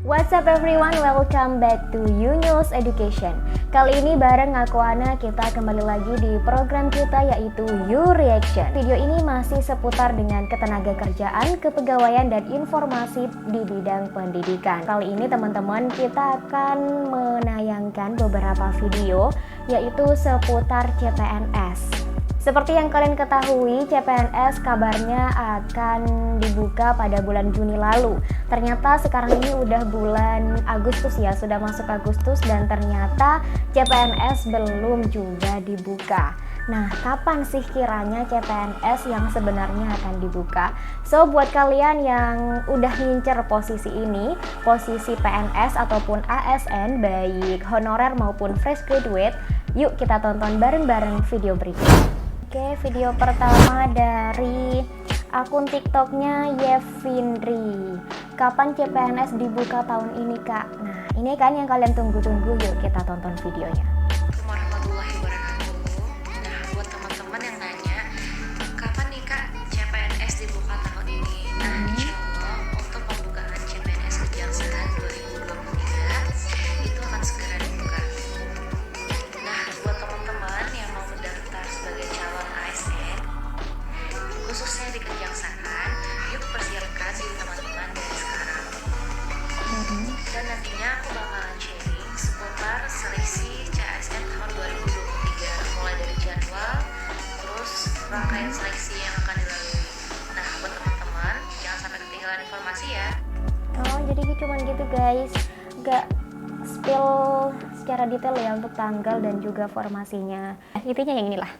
What's up everyone, welcome back to Yunus Education. Kali ini bareng aku Ana, kita kembali lagi di program kita yaitu You Reaction. Video ini masih seputar dengan ketenagakerjaan, kepegawaian, dan informasi di bidang pendidikan. Kali ini teman-teman kita akan menayangkan beberapa video yaitu seputar CPNS. Seperti yang kalian ketahui, CPNS kabarnya akan dibuka pada bulan Juni lalu. Ternyata sekarang ini udah bulan Agustus ya, sudah masuk Agustus dan ternyata CPNS belum juga dibuka. Nah, kapan sih kiranya CPNS yang sebenarnya akan dibuka? So, buat kalian yang udah ngincer posisi ini, posisi PNS ataupun ASN, baik honorer maupun fresh graduate, yuk kita tonton bareng-bareng video berikut. Oke, video pertama dari akun TikToknya Yevindri. Kapan CPNS dibuka tahun ini, Kak? Nah, ini kan yang kalian tunggu-tunggu. Yuk kita tonton videonya. Assalamualaikum warahmatullahi wabarakatuh. Nah, buat teman-teman yang nanya, kapan nih Kak CPNS dibuka tahun ini? Nah, insya Allah untuk pembukaan CPNS Kejaksaan 2023 itu akan segera dibuka. Nah, buat teman-teman yang mau mendaftar sebagai calon ASN, khususnya di Kejaksaan, yuk persiapkan diri teman-teman dari sekarang. Dan nantinya aku bakalan sharing seputar seleksi CASN tahun 2023, mulai dari jadwal, terus rangkaian seleksi yang akan dilalui. Nah, buat teman-teman jangan sampai ketinggalan informasi ya. Oh, jadi cuma gitu guys, gak spill secara detail ya untuk tanggal dan juga formasinya. Intinya yang inilah.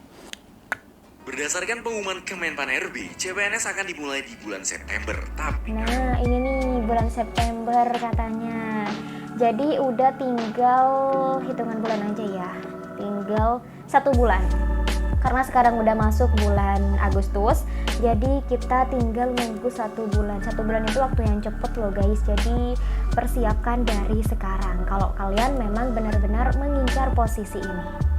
Berdasarkan pengumuman Kemenpan RB, CPNS akan dimulai di bulan September. Tapi Nah, ini nih bulan September katanya. Jadi udah tinggal hitungan bulan aja ya. Tinggal 1 bulan. Karena sekarang udah masuk bulan Agustus, jadi kita tinggal nunggu 1 bulan. 1 bulan itu waktu yang cepet loh guys. Jadi persiapkan dari sekarang kalau kalian memang benar-benar mengincar posisi ini.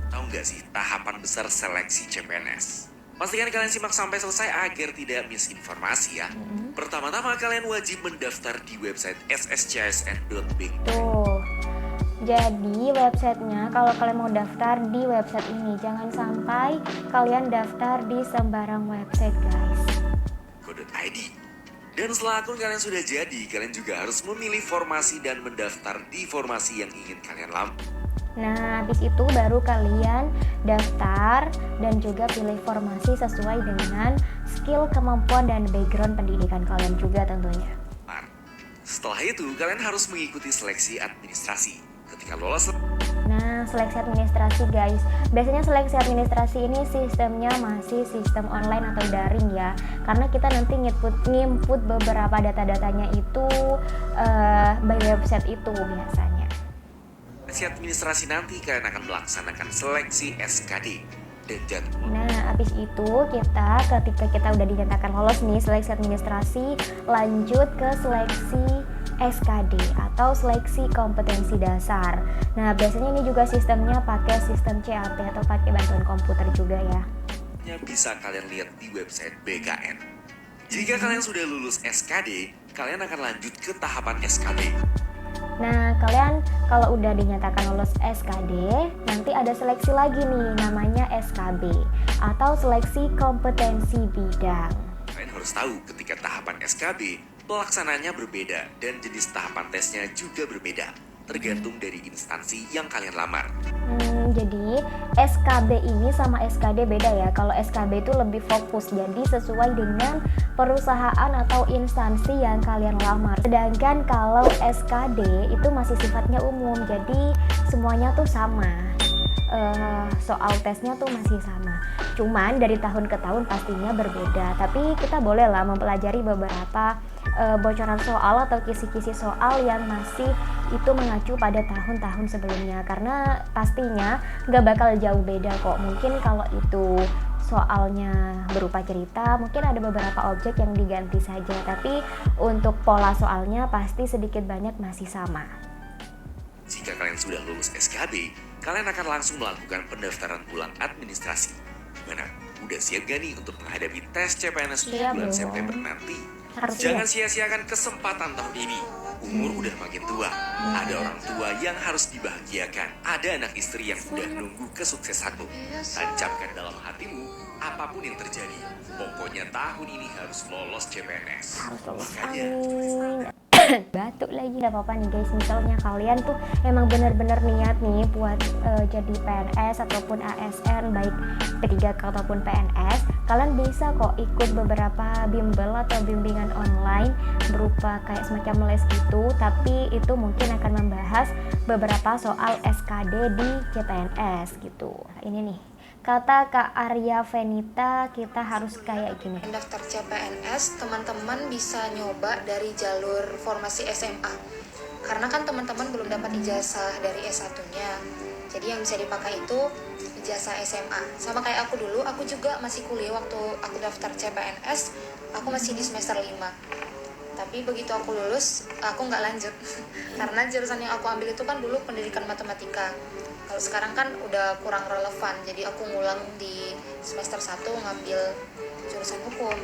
tahu nggak sih tahapan besar seleksi CPNS? Pastikan kalian simak sampai selesai agar tidak miss informasi ya. Pertama-tama kalian wajib mendaftar di website sscsn.big. Tuh. Jadi websitenya kalau kalian mau daftar di website ini, jangan sampai kalian daftar di sembarang website guys. .id. Dan setelah akun kalian sudah jadi, kalian juga harus memilih formasi dan mendaftar di formasi yang ingin kalian lampu. Nah, habis itu baru kalian daftar dan juga pilih formasi sesuai dengan skill, kemampuan, dan background pendidikan kalian juga tentunya. Setelah itu, kalian harus mengikuti seleksi administrasi. Ketika lolos, Nah, seleksi administrasi guys. Biasanya seleksi administrasi ini sistemnya masih sistem online atau daring ya. Karena kita nanti nginput beberapa data-datanya itu by website itu biasanya. seleksi administrasi nanti kalian akan melaksanakan seleksi SKD dan jadwal. Nah, habis itu ketika kita udah dinyatakan lolos nih seleksi administrasi, lanjut ke seleksi SKD atau seleksi kompetensi dasar. Nah, biasanya ini juga sistemnya pakai sistem CAP atau pakai bantuan komputer juga ya. Bisa kalian lihat di website BKN. Jika kalian sudah lulus SKD, kalian akan lanjut ke tahapan SKD. Nah, kalian kalau udah dinyatakan lolos SKD, nanti ada seleksi lagi nih namanya SKB atau seleksi kompetensi bidang. Kalian harus tahu ketika tahapan SKB, pelaksananya berbeda dan jenis tahapan tesnya juga berbeda, tergantung dari instansi yang kalian lamar. Jadi SKB ini sama SKD beda ya. Kalau SKB itu lebih fokus, jadi sesuai dengan perusahaan atau instansi yang kalian lamar. Sedangkan kalau SKD itu masih sifatnya umum, jadi semuanya tuh sama. Soal tesnya tuh masih sama. Cuman dari tahun ke tahun pastinya berbeda. Tapi kita bolehlah mempelajari beberapa bocoran soal atau kisi-kisi soal yang masih itu mengacu pada tahun-tahun sebelumnya, karena pastinya nggak bakal jauh beda kok. Mungkin kalau itu soalnya berupa cerita, mungkin ada beberapa objek yang diganti saja, tapi untuk pola soalnya pasti sedikit banyak masih sama. Jika kalian sudah lulus SKB, kalian akan langsung melakukan pendaftaran ulang administrasi. Gimana? Udah siap gak nih untuk menghadapi tes CPNS di Siap bulan dong. September nanti? Harus Jangan siap. sia-siakan kesempatan tahun ini. umur udah makin tua. Ada orang tua yang harus dibahagiakan. Ada anak istri yang udah nunggu kesuksesanmu. Tancapkan dalam hatimu, apapun yang terjadi, pokoknya tahun ini harus lolos CPNS. Harus lolos. Makanya, Amin. Batuk lagi. Gak apa-apa nih guys, misalnya kalian tuh emang bener-bener niat nih buat jadi PNS ataupun ASN, baik P3K ataupun PNS, kalian bisa kok ikut beberapa bimbel atau bimbingan online berupa kayak semacam les gitu, tapi itu mungkin akan membahas beberapa soal SKD di CPNS gitu. Ini nih, kata Kak Arya Venita, kita harus kayak gini. Daftar CPNS, teman-teman bisa nyoba dari jalur formasi SMA. Karena kan teman-teman belum dapat ijazah dari S1-nya. Jadi yang bisa dipakai itu ijazah SMA. Sama kayak aku dulu, aku juga masih kuliah waktu aku daftar CPNS, aku masih di semester 5. Tapi begitu aku lulus, aku nggak lanjut. Karena jurusan yang aku ambil itu kan dulu pendidikan matematika. Kalau sekarang kan udah kurang relevan, jadi aku ngulang di semester 1 ngambil jurusan hukum.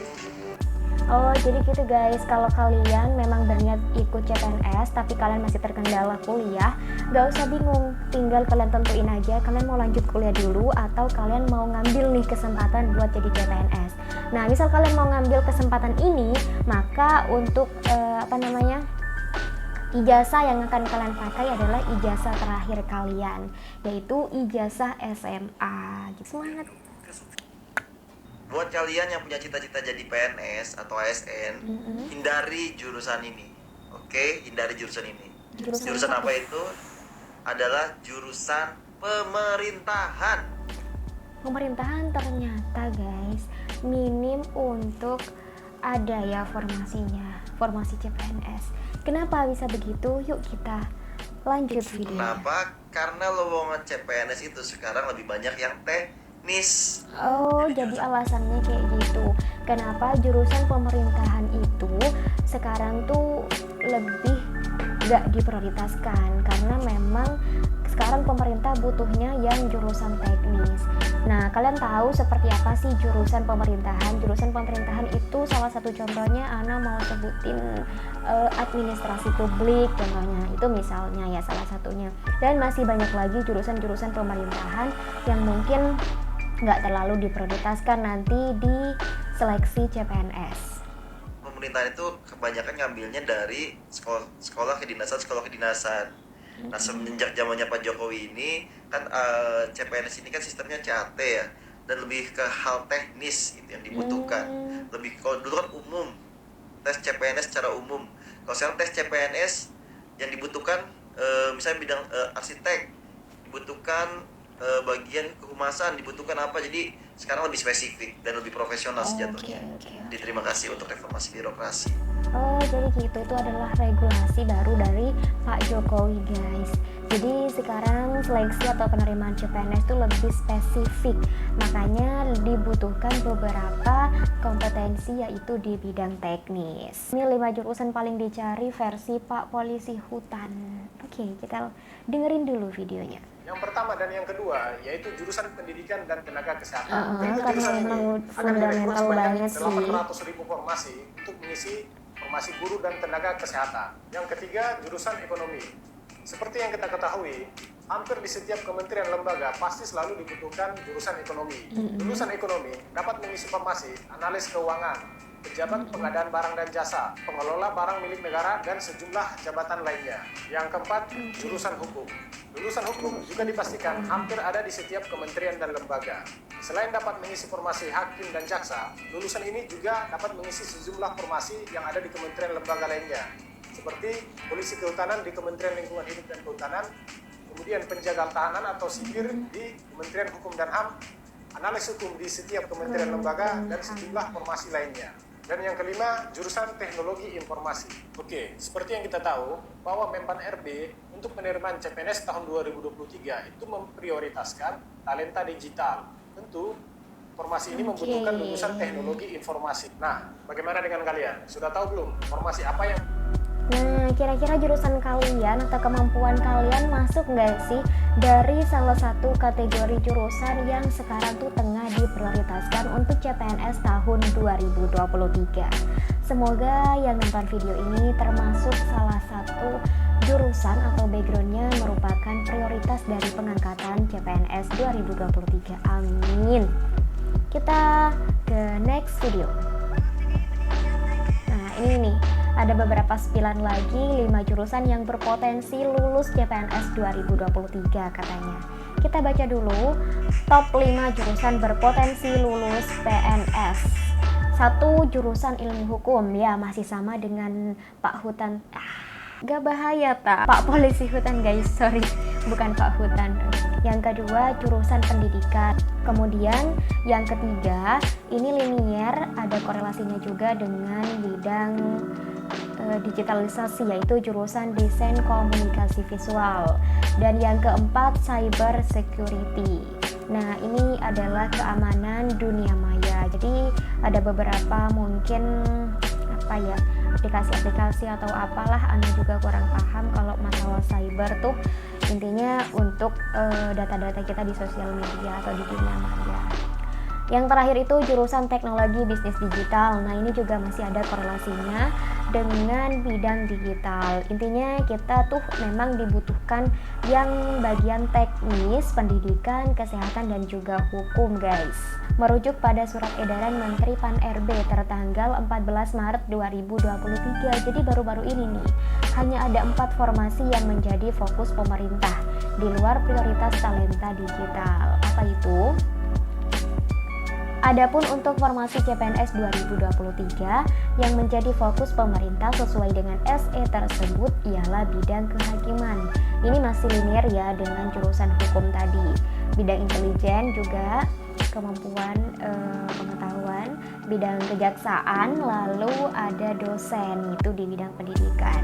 Oh, jadi gitu guys, kalau kalian memang berniat ikut CPNS tapi kalian masih terkendala kuliah, gak usah bingung, tinggal kalian tentuin aja kalian mau lanjut kuliah dulu atau kalian mau ngambil nih kesempatan buat jadi CPNS. Nah, misal kalian mau ngambil kesempatan ini, maka untuk ijazah yang akan kalian pakai adalah ijazah terakhir kalian, yaitu ijazah SMA. Semangat! Buat kalian yang punya cita-cita jadi PNS atau ASN, hindari jurusan ini. Oke, hindari jurusan ini. Jurusan apa itu? Adalah jurusan pemerintahan. Pemerintahan ternyata guys, minim untuk ada ya formasinya, formasi CPNS. Kenapa bisa begitu? Yuk kita lanjut video. Kenapa? Karena lowongan CPNS itu sekarang lebih banyak yang teknis. Oh, jadi alasannya kayak gitu. Kenapa jurusan pemerintahan itu sekarang tuh lebih gak diprioritaskan? Karena memang sekarang pemerintah butuhnya yang jurusan teknis. Nah, kalian tahu seperti apa sih jurusan pemerintahan? Jurusan pemerintahan itu salah satu contohnya, Ana mau sebutin administrasi publik contohnya. Itu misalnya ya salah satunya. Dan masih banyak lagi jurusan-jurusan pemerintahan yang mungkin nggak terlalu diprioritaskan nanti di seleksi CPNS. Pemerintahan itu kebanyakan ngambilnya dari sekolah kedinasan. Nah, semenjak zamannya Pak Jokowi ini kan CPNS ini kan sistemnya CAT ya, dan lebih ke hal teknis itu yang dibutuhkan. Lebih, kalau dulu kan umum, tes CPNS secara umum. Kalau sekarang tes CPNS yang dibutuhkan misalnya bidang arsitek, dibutuhkan bagian kehumasan, dibutuhkan apa. Jadi sekarang lebih spesifik dan lebih profesional sejatuhnya. Jadi terima kasih untuk reformasi birokrasi. Oh, jadi gitu, itu adalah regulasi baru dari Pak Jokowi guys. Jadi sekarang seleksi atau penerimaan CPNS itu lebih spesifik, makanya dibutuhkan beberapa kompetensi yaitu di bidang teknis. Ini 5 jurusan paling dicari versi Pak Polisi Hutan. Oke, kita dengerin dulu videonya. Yang pertama dan yang kedua yaitu jurusan pendidikan dan tenaga kesehatan. Karena memang fundamental banget sih. 800.000 formasi untuk mengisi formasi guru dan tenaga kesehatan. Yang ketiga, jurusan ekonomi. Seperti yang kita ketahui, hampir di setiap kementerian lembaga pasti selalu dibutuhkan jurusan ekonomi. Jurusan ekonomi dapat mengisi formasi analis keuangan, pejabat pengadaan barang dan jasa, pengelola barang milik negara, dan sejumlah jabatan lainnya. Yang keempat, jurusan hukum. Lulusan hukum juga dipastikan hampir ada di setiap kementerian dan lembaga. Selain dapat mengisi formasi hakim dan jaksa, lulusan ini juga dapat mengisi sejumlah formasi yang ada di kementerian lembaga lainnya, seperti polisi kehutanan di Kementerian Lingkungan Hidup dan Kehutanan, kemudian penjaga tahanan atau sipir di Kementerian Hukum dan HAM, analis hukum di setiap kementerian lembaga, dan sejumlah formasi lainnya. Dan yang kelima, jurusan teknologi informasi. Oke, seperti yang kita tahu, bahwa Menpan RB untuk penerimaan CPNS tahun 2023 itu memprioritaskan talenta digital. Tentu, formasi ini membutuhkan lulusan teknologi informasi. Nah, bagaimana dengan kalian? Sudah tahu belum formasi apa yang... Nah, kira-kira jurusan kalian atau kemampuan kalian masuk nggak sih dari salah satu kategori jurusan yang sekarang tuh tengah diprioritaskan untuk CPNS tahun 2023? Semoga yang nonton video ini termasuk salah satu jurusan atau backgroundnya merupakan prioritas dari pengangkatan CPNS 2023. Amin. Kita ke next video. Nah ini nih, ada beberapa spilan lagi 5 jurusan yang berpotensi lulus CPNS 2023 katanya. Kita baca dulu top 5 jurusan berpotensi lulus PNS. 1. Jurusan ilmu hukum, ya masih sama dengan Pak Hutan. Gak bahaya tak? Pak Polisi Hutan guys, sorry, bukan Pak Hutan. Yang kedua, jurusan pendidikan. Kemudian yang ketiga, ini linier, ada korelasinya juga dengan bidang digitalisasi, yaitu jurusan desain komunikasi visual. Dan yang keempat, cyber security. Nah, ini adalah keamanan dunia maya. Jadi ada beberapa mungkin aplikasi-aplikasi atau apalah, Anda juga kurang paham kalau masalah cyber tuh intinya untuk data-data kita di sosial media atau di dunia maya. Yang terakhir itu jurusan teknologi bisnis digital. Nah, ini juga masih ada korelasinya dengan bidang digital. Intinya kita tuh memang dibutuhkan yang bagian teknis, pendidikan, kesehatan, dan juga hukum guys. Merujuk pada surat edaran Menteri Pan-RB tertanggal 14 Maret 2023. Jadi baru-baru ini nih, hanya ada 4 formasi yang menjadi fokus pemerintah di luar prioritas talenta digital. Apa itu? Adapun untuk formasi CPNS 2023 yang menjadi fokus pemerintah sesuai dengan SE tersebut ialah bidang kehakiman. Ini masih linear ya dengan jurusan hukum tadi. Bidang intelijen juga kemampuan pengetahuan, bidang kejaksaan, lalu ada dosen itu di bidang pendidikan.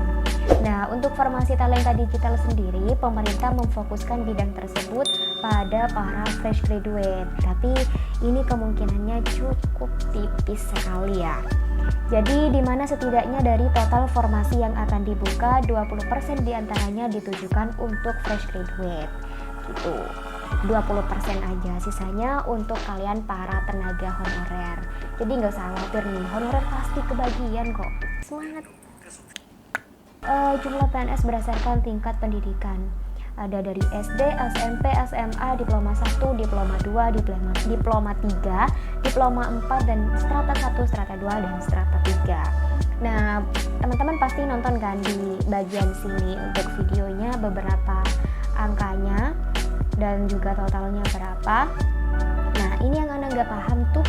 Nah, untuk formasi talenta digital sendiri, pemerintah memfokuskan bidang tersebut pada para fresh graduate. Tapi ini kemungkinannya cukup tipis sekali ya. Jadi di mana setidaknya dari total formasi yang akan dibuka, 20% diantaranya ditujukan untuk fresh graduate. Gitu. 20% aja, sisanya untuk kalian para tenaga honorer. Jadi nggak usah khawatir nih, honorer pasti kebagian kok. Semangat! Jumlah PNS berdasarkan tingkat pendidikan. Ada dari SD, SMP, SMA, diploma 1, diploma 2, diploma 3, diploma 4, dan strata 1, strata 2, dan strata 3. Nah, teman-teman pasti nonton kan di bagian sini untuk videonya beberapa angkanya dan juga totalnya berapa. Nah, ini yang Anda nggak paham tuh,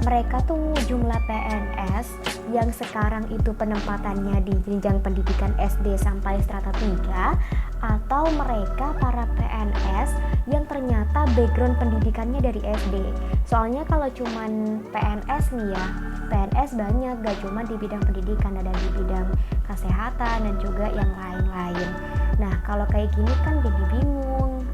mereka tuh jumlah PNS yang sekarang itu penempatannya di jenjang pendidikan SD sampai strata 3, atau mereka para PNS yang ternyata background pendidikannya dari SD. Soalnya kalau cuman PNS nih ya, PNS banyak, gak cuma di bidang pendidikan, ada di bidang kesehatan dan juga yang lain-lain. Nah, kalau kayak gini kan jadi bingung.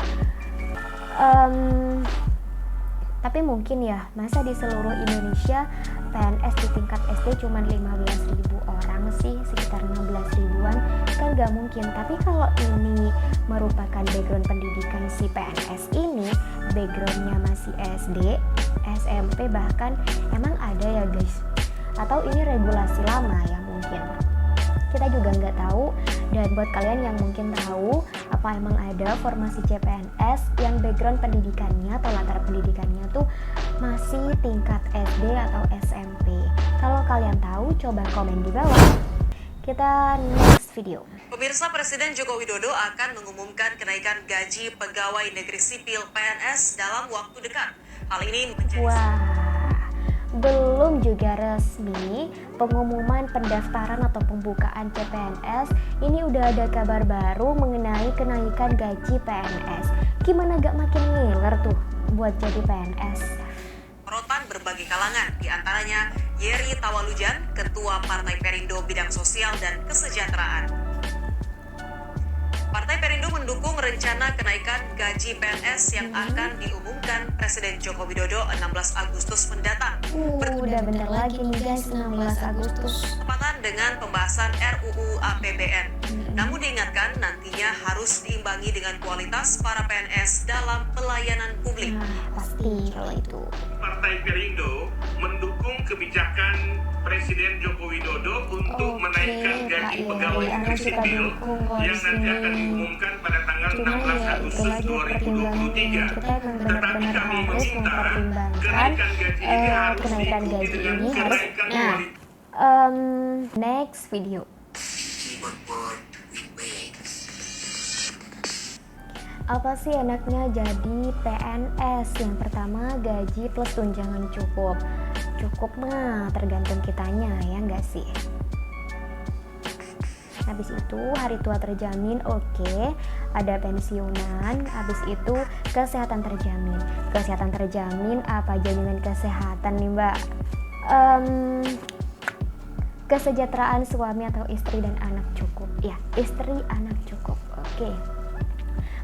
Tapi mungkin ya, masa di seluruh Indonesia PNS di tingkat SD cuma 15.000 orang sih, sekitar 16 ribuan, kan gak mungkin. Tapi kalau ini merupakan background pendidikan si PNS ini, backgroundnya masih SD, SMP, bahkan emang ada ya guys, atau ini regulasi lama ya mungkin, kita juga nggak tahu. Dan buat kalian yang mungkin tahu, apa emang ada formasi CPNS yang background pendidikannya atau latar pendidikannya tuh masih tingkat SD atau SMP? Kalau kalian tahu, coba komen di bawah. Kita next video. Pemirsa, Presiden Joko Widodo akan mengumumkan kenaikan gaji pegawai negeri sipil PNS dalam waktu dekat. Hal ini menjadi... Belum juga resmi pengumuman pendaftaran atau pembukaan CPNS, ini udah ada kabar baru mengenai kenaikan gaji PNS. Gimana gak makin ngiler tuh buat jadi PNS? Sorotan berbagai kalangan, diantaranya Yeri Tawalujan, Ketua Partai Perindo Bidang Sosial dan Kesejahteraan. Partai Perindo mendukung rencana kenaikan gaji PNS yang akan diumumkan Presiden Joko Widodo 16 Agustus mendatang. Udah bentar lagi nih guys, 16 Agustus. Bertepatan dengan pembahasan RUU APBN. Namun diingatkan nantinya harus diimbangi dengan kualitas para PNS dalam pelayanan publik. Nah, pasti kalau itu. Partai Perindo mendukung kebijakan Presiden Joko Widodo untuk menaikkan gaji Pak pegawai Iri, negeri Ana juga sipil dukung yang nanti akan sini. diumumkan pada tanggal Cuma 16 ya itu Agustus lagi pertimbangan 2023. kita memang Tetapi benar-benar kami harus meminta mempertimbangkan kenaikan gaji ini harus kenaikan diikuti gaji dengan ini harus. kenaikan Nah, kualitas. next video. Apa sih enaknya jadi PNS? Yang pertama, gaji plus tunjangan cukup. Cukup mah tergantung kitanya, ya nggak sih? Habis itu hari tua terjamin, oke. Ada pensiunan, habis itu kesehatan terjamin. Kesehatan terjamin, apa jaminan kesehatan nih mbak? Kesejahteraan suami atau istri dan anak cukup. Ya, istri anak cukup, oke.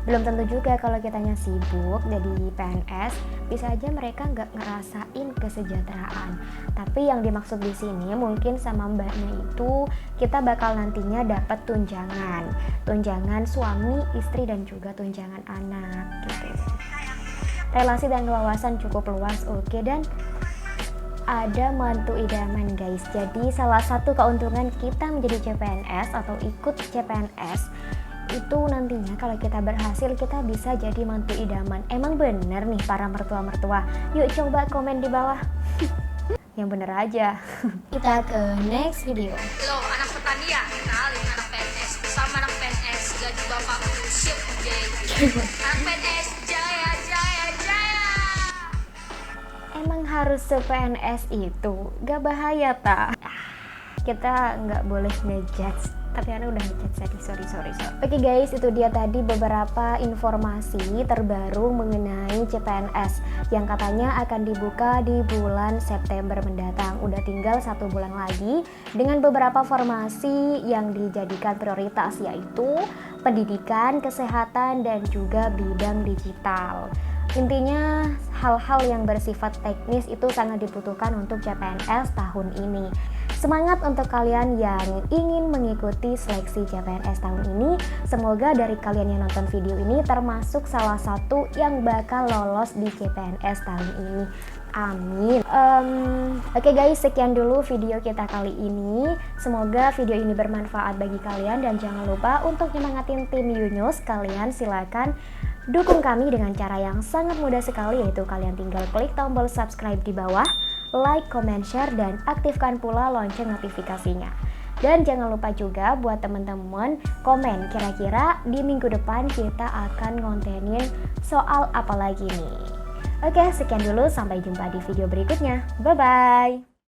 Belum tentu juga kalau kitanya sibuk jadi PNS, bisa aja mereka nggak ngerasain kesejahteraan. Tapi yang dimaksud di sini mungkin sama mbaknya itu kita bakal nantinya dapat tunjangan suami, istri dan juga tunjangan anak gitu. Relasi dan wawasan cukup luas, oke, dan ada mantu idaman guys. Jadi salah satu keuntungan kita menjadi CPNS atau ikut CPNS itu nantinya kalau kita berhasil kita bisa jadi mantu idaman. Emang bener nih para mertua-mertua? Yuk coba komen di bawah. Yang bener aja. Kita ke next video. Lo anak petani ya, kenalin anak PNS sama anak PNS gaji bapak sip anak PNS jaya jaya jaya. Emang harus se-PNS itu gak bahaya tak? Kita nggak boleh ngejudge, tapi Ana udah ngejudge tadi, sorry. Oke guys, itu dia tadi beberapa informasi terbaru mengenai CPNS yang katanya akan dibuka di bulan September mendatang. Udah tinggal 1 bulan lagi dengan beberapa formasi yang dijadikan prioritas, yaitu pendidikan, kesehatan, dan juga bidang digital. Intinya hal-hal yang bersifat teknis itu sangat dibutuhkan untuk CPNS tahun ini. Semangat untuk kalian yang ingin mengikuti seleksi CPNS tahun ini. Semoga dari kalian yang nonton video ini termasuk salah satu yang bakal lolos di CPNS tahun ini. Amin. Oke guys, sekian dulu video kita kali ini. Semoga video ini bermanfaat bagi kalian dan jangan lupa untuk nyemangatin tim Yunus. Kalian silakan dukung kami dengan cara yang sangat mudah sekali, yaitu kalian tinggal klik tombol subscribe di bawah, like, comment, share, dan aktifkan pula lonceng notifikasinya. Dan jangan lupa juga buat teman-teman komen kira-kira di minggu depan kita akan ngontenin soal apa lagi nih. Oke, sekian dulu, sampai jumpa di video berikutnya. Bye-bye!